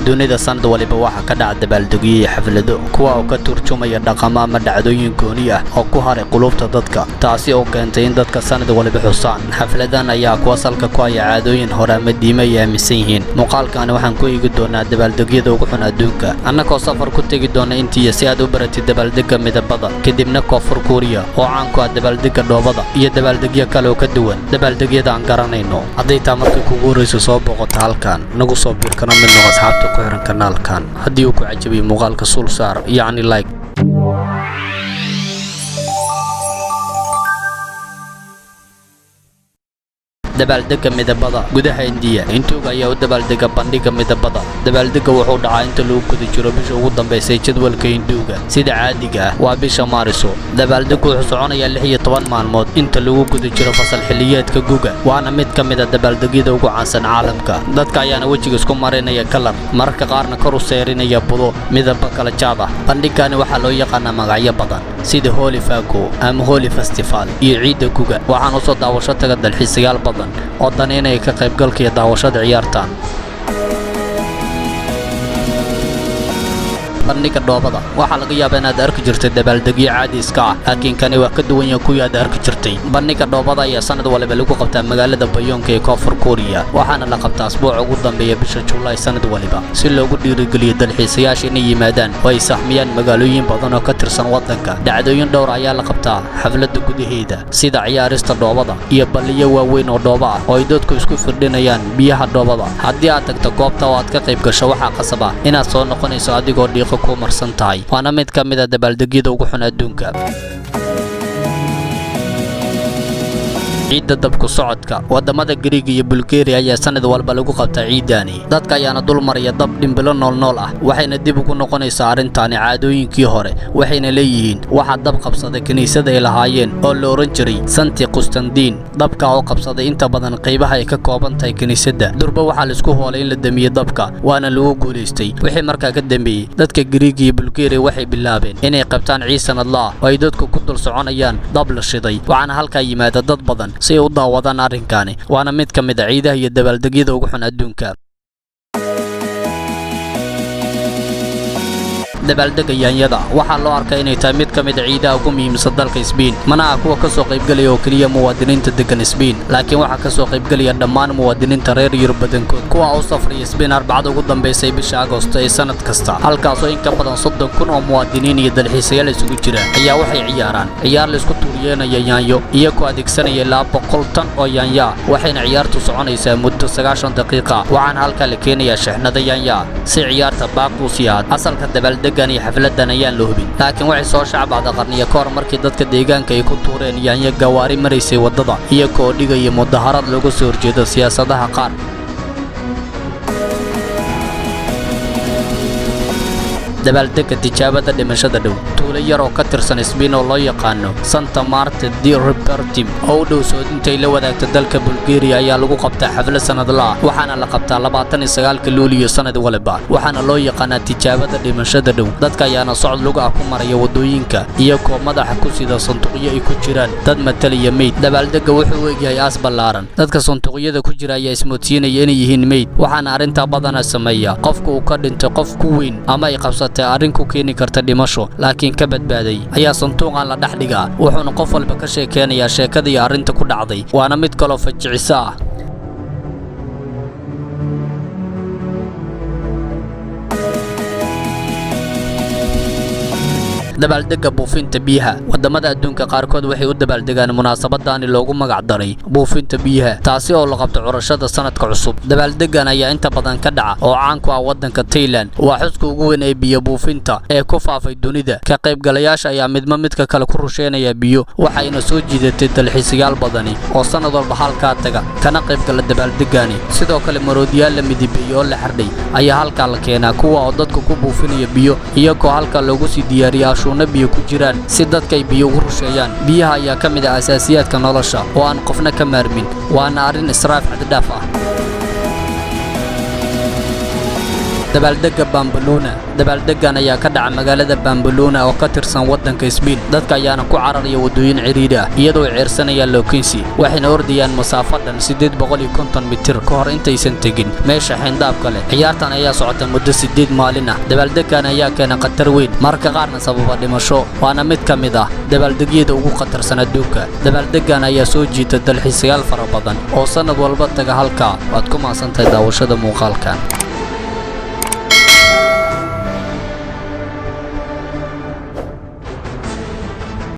dunida sanad waliba waxa ka dhaca dabaaldegyo iyo xaflado kuwa oo ka turjumaya dhaqamo ama dhacdooyin gooni ah oo ku haray qulubta dadka taasi oo keentay in dadka sanad waliba xusaan xafladan ayaa kuwa salka ku haya caadooyin hore ama diimo ay aaminsan yihiin muuqaalkan waxaan ku eegi doonaa dabaaldegyada ugu xun adduunka annagoo safar ku tegi doona intii si aad u baratid dabaaldega midabada kadibna koonfur Korea oo caan ku ah dabaaldega dhoobada iyo dabaaldegyo kale oo ka duwan dabaaldegyada aan garanayno haday taa markii kugu horeyso soo boqoto halkan nagu soo biir kana mid noqo asxaabta ku xiran kanaalkan haddii uu ku cajabiyo muuqaalka sul saar yani like dabaaldega midabada gudaha India intuuga ayaa u dabaaldega bandhiga midabada dabaaldega wuxuu dhacaa inta lagu guda jiro bisha ugu dambeysay jadwalka Hinduuga sida caadiga ah waa bisha Maarso dabaaldegu wuxuu soconayaa 16 maalmood inta lagu guda jiro fasal xilliyeedka guga waana mid ka mid ah dabaaldegyada ugu caansan caalamka dadka ayaana wajiga isku marinaya kalar marka qaarna kor u seerinaya budo midaba kala jaad ah bandhigani waxaa loo yaqaanaa magacyo badan sida Holi Fako ama Holi Festival iyo ciida guga waxaan u soo daawasho taga dalxiisayaal badan oo daneenaya ka qaybgalka iyo daawashada ciyaartan bandhiga dhoobada waxaa laga yaabaa inaad arki jirtay dabaaldegyo caadi iska ah laakiin kani waa ka duwan yahay kuwii aad arki jirtay bandhiga dhoobada ayaa sanad waliba lagu qabtaa magaalada Bayonka ee koonfur Korea waxaana la qabtaa asbuuca ugu dambeeya bisha July sanad waliba si loogu dhiirigeliyo dalxiisayaasha inay yimaadaan oo ay sahmiyaan magaalooyin badan oo ka tirsan wadanka dhacdooyin dhowr ayaa la qabtaa xafladda gudaheeda sida ciyaarista dhoobada iyo balliyo waaweyn oo dhooba ah oo ay dadku isku firdhinayaan biyaha dhoobada haddii aad tagto goobta oo aad ka qayb gasho waxaa qasab ah inaad soo noqonayso adigoo dhiiqo ku marsan tahay waana mid ka mid ah dabaaldegyada ugu xun adduunka ciida dabku socodka wadamada Greek iyo Bulgaria ayaa sanad walba lagu qabtaa ciidani dadka ayaana dul maraya dab dhimbilo nool ah waxayna dib ugu noqonaysaa arintani caadooyinkii hore waxayna leeyihiin waxa dab qabsaday kaniisada ay lahaayeen oo la oran jiray Santi Constantine dabka oo qabsaday inta badan qaybaha ay ka kooban tahay kaniisada durba waxa la isku hoolay in la damiyo dabka waana lagu guuleystay wixii markaa ka dambeeyay dadka Greek iyo Bulgaria waxay bilaabeen inay qabtaan ciisan Allah oo ay dadku ku dul soconayaan dab la shiday waxaana halka yimaada dad badan si ay u daawadaan arrinkani waana mid ka mid ah ciidaha iyo dabaaldegyada ugu xun adduunka dabaaldega yaanyada waxaa loo arkaa inay tahay mid ka mid ah ciidaha ugu muhiimsan dalka Spain mana aha kuwa ka soo qaybgalaya oo kaliya muwaadiniinta degan Spain laakiin waxa ka soo qaybgalaya dhammaan muwaadiniinta reer Yurub badankood kuwa u safraya Spain arbacada ugu dambeysay bisha Agoosto ee sanad kasta halkaas oo in ka badan 30,000 oo muwaadiniin iyo dalxiisayaal isugu jira ayaa waxay ciyaaraan ciyaar la isku tuuriyeenaya yaanyo iyagoo adeegsanaya ilaa 100 tan oo yaanya waxayna ciyaartu soconaysaa muddo 90 daqiiqo waxaan halka la keenayaa shixnada yaanya si ciyaarta baaquusiyaad asalka dabaaldega xafladan ayaan la hubin laakiin waxay soo shacbada qarniyo ka hor markii dadka deegaanka ay ku tuureen yaanyo gawaari maraysay wadada iyagoo dhigaya mudaharad looga soo horjeedo siyaasadaha qaar dabaaldega tijaabada dhimashada dhow tuulo yar oo ka tirsan Spain oo loo yaqaano Santa Marta di Ribartim oo dhow soodintay la wadaagta dalka Bulgaria ayaa lagu qabtaa xaflad sanadlaha waxaana la qabtaa 29 Luulyo sanad waliba waxaana loo yaqaanaa tijaabada dhimashada dhow dadka ayaana socod lugu ah ku maraya wadooyinka iyagoo madaxa ku sida sanduuqyo ay ku jiraan dad matalaya meyd dabaaldega wuxuu weeyahay aas ballaaran dadka sanduuqyada ku jira ayaa ismoodsiinaya inay yihiin meyd waxaana arinta badan sameeya qofka uu ka dhintay qof ku weyn ama ay qabsatay arrin ku keeni karta dhimasho laakiin ka badbaaday ayaa sanduuqan la dhaxdhiga wuxuuna qof walba ka sheekeynayaa sheekada iyo arrinta ku dhacday waana mid kale oo fajicisa ah dabaaldega buufinta biyaha wadamada adduunka qaarkood waxay u dabaaldegaan munaasabadani loogu magac daray buufinta biyaha taasi oo la qabto curashada sanadka cusub dabaaldegan ayaa inta badan ka dhaca oo caan ku ah wadanka Thailand waa xuska ugu weyn ee biyo buufinta ee ku faafay dunida ka qaybgalayaasha ayaa midka kale ku rusheynaya biyo waxayna soo jiidatay dalxiisayaal badani oo sanad walba halka taga kana qaybgala dabaaldegani sidoo kale maroodiyaal la midibeeyo oo la xardhay ayaa halka la keenaa kuwa oo dadku ku buufinaya biyo iyagoo halka loogu sii diyaariyaa biyo ku jiraan si dadka ay biyo ugu rusheeyaan biyaha ayaa ka mid ah asaasiyaadka nolosha oo aan qofna ka maarmin waana arrin israaf xad dhaaf ah dabaaldega Pamplona. Dabaaldegan ayaa ka dhacay magaalada Pamplona oo ka tirsan waddanka Spain. Dadka ayaana ku cararaya wadooyin ciriiri ah iyadoo ceersanaya lookiinsi waxayna ordayaan masaafo dhan 850 mitir ka hor intaysan tegin meesha xeyndaabka leh. ciyaartan ayaa socota muddo 8 maalin ah. dabaaldegan ayaa keena khatar weyn marka qaarna sababa dhimasho waana mid ka mid ah dabaaldegyada ugu khatarsan adduunka. dabaaldegan ayaa soo jiita dalxiisayaal fara badan oo sanad walba taga halka. waad ku maasantahay daawashada muuqaalkan.